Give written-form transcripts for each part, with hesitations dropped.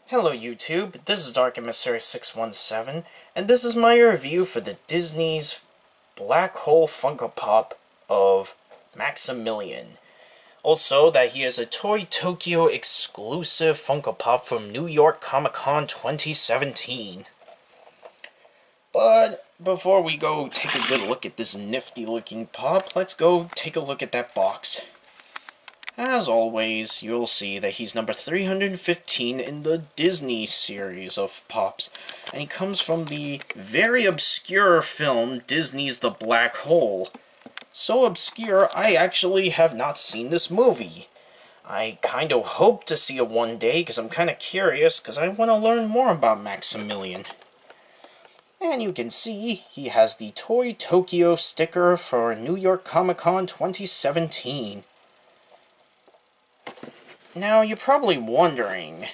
Hello YouTube, this is Dark Emissary 617, and this is my review for the Disney's Black Hole Funko Pop of Maximilian. Also, that he is a Toy Tokyo exclusive Funko Pop from New York Comic Con 2017. But before we go take a good look at this nifty looking pop, let's go take a look at that box. As always, you'll see that he's number 315 in the Disney series of Pops, and he comes from the very obscure film Disney's The Black Hole. So obscure, I actually have not seen this movie. I kind of hope to see it one day, because I'm kind of curious, because I want to learn more about Maximilian. And you can see, he has the Toy Tokyo sticker for New York Comic Con 2017. Now, you're probably wondering,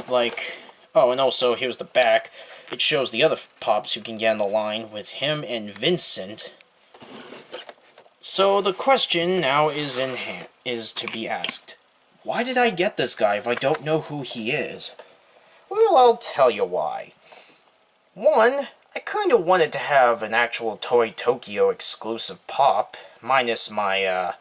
oh, and also, here's the back. It shows the other Pops you can get on the line with him and Vincent. So, the question now is to be asked. Why did I get this guy if I don't know who he is? Well, I'll tell you why. One, I kind of wanted to have an actual Toy Tokyo exclusive Pop, minus my,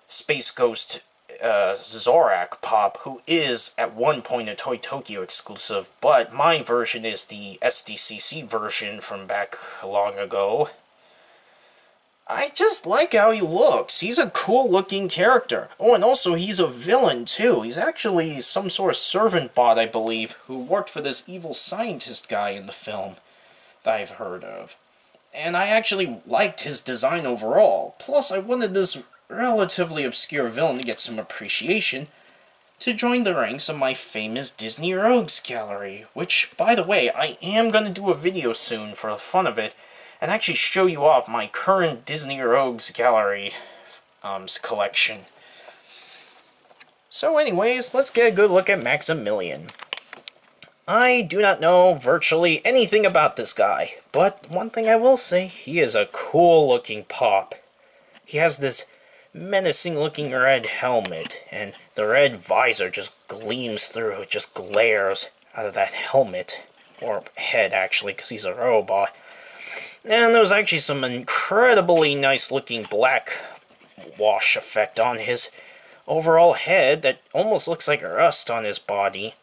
Space Ghost Zorak Pop, who is at one point a Toy Tokyo exclusive, but my version is the SDCC version from back long ago. I just like how he looks. He's a cool looking character. Oh, and also he's a villain too. He's actually some sort of servant bot, I believe, who worked for this evil scientist guy in the film that I've heard of. And I actually liked his design overall. Plus, I wanted this relatively obscure villain to get some appreciation to join the ranks of my famous Disney Rogues Gallery, which, by the way, I am going to do a video soon for the fun of it, and actually show you off my current Disney Rogues Gallery collection. So anyways, let's get a good look at Maximilian. I do not know virtually anything about this guy, but one thing I will say, he is a cool looking Pop. He has this menacing looking red helmet, and the red visor just gleams through, it just glares out of that helmet, or head actually, because he's a robot. And there's actually some incredibly nice looking black wash effect on his overall head that almost looks like rust on his body.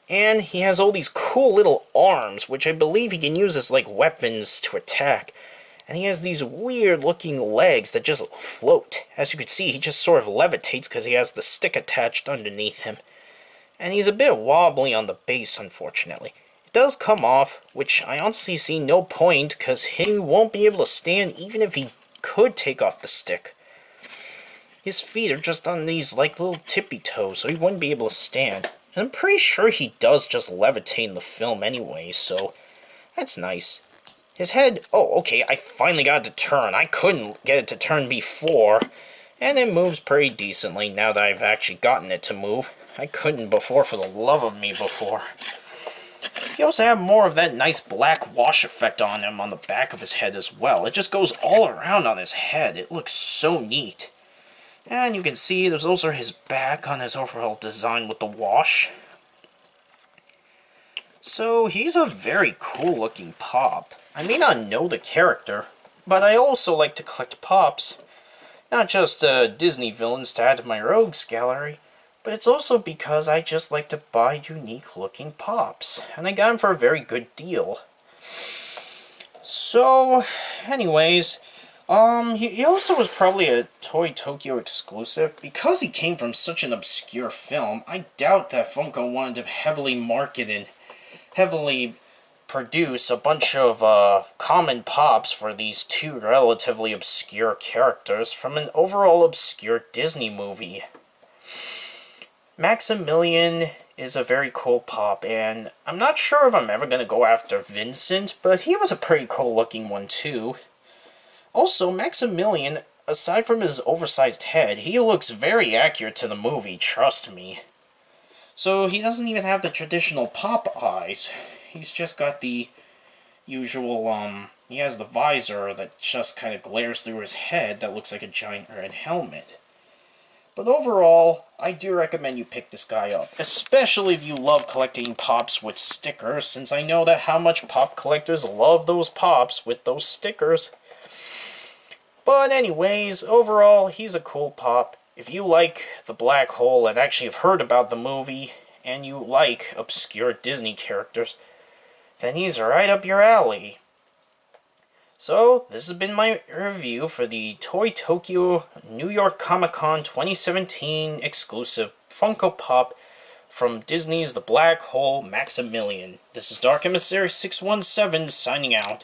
And he has all these cool little arms, which I believe he can use as like weapons to attack. And he has these weird-looking legs that just float. As you can see, he just sort of levitates because he has the stick attached underneath him. And he's a bit wobbly on the base, unfortunately. It does come off, which I honestly see no point, because he won't be able to stand even if he could take off the stick. His feet are just on these, like, little tippy toes, so he wouldn't be able to stand. And I'm pretty sure he does just levitate in the film anyway, so that's nice. His head, oh, okay, I finally got it to turn. I couldn't get it to turn before, and it moves pretty decently now that I've actually gotten it to move. I couldn't before for the love of me before. He also has more of that nice black wash effect on him on the back of his head as well. It just goes all around on his head. It looks so neat. And you can see there's also his back on his overall design with the wash. So he's a very cool looking Pop. I may not know the character, but I also like to collect Pops. Not just Disney villains to add to my Rogues Gallery, but it's also because I just like to buy unique looking Pops. And I got him for a very good deal. So, anyways, he also was probably a Toy Tokyo exclusive. Because he came from such an obscure film, I doubt that Funko wanted to heavily market and heavily produce a bunch of common Pops for these two relatively obscure characters from an overall obscure Disney movie. Maximilian is a very cool Pop, and I'm not sure if I'm ever going to go after Vincent, but he was a pretty cool looking one too. Also, Maximilian, aside from his oversized head, he looks very accurate to the movie, trust me. So he doesn't even have the traditional Pop eyes. He's just got the usual, he has the visor that just kind of glares through his head that looks like a giant red helmet. But overall, I do recommend you pick this guy up, especially if you love collecting Pops with stickers, since I know that how much Pop collectors love those Pops with those stickers. But anyways, overall, he's a cool Pop. If you like the Black Hole and actually have heard about the movie, and you like obscure Disney characters, then he's right up your alley. So, this has been my review for the Toy Tokyo New York Comic Con 2017 exclusive Funko Pop from Disney's The Black Hole Maximilian. This is Dark Emissary 617 signing out.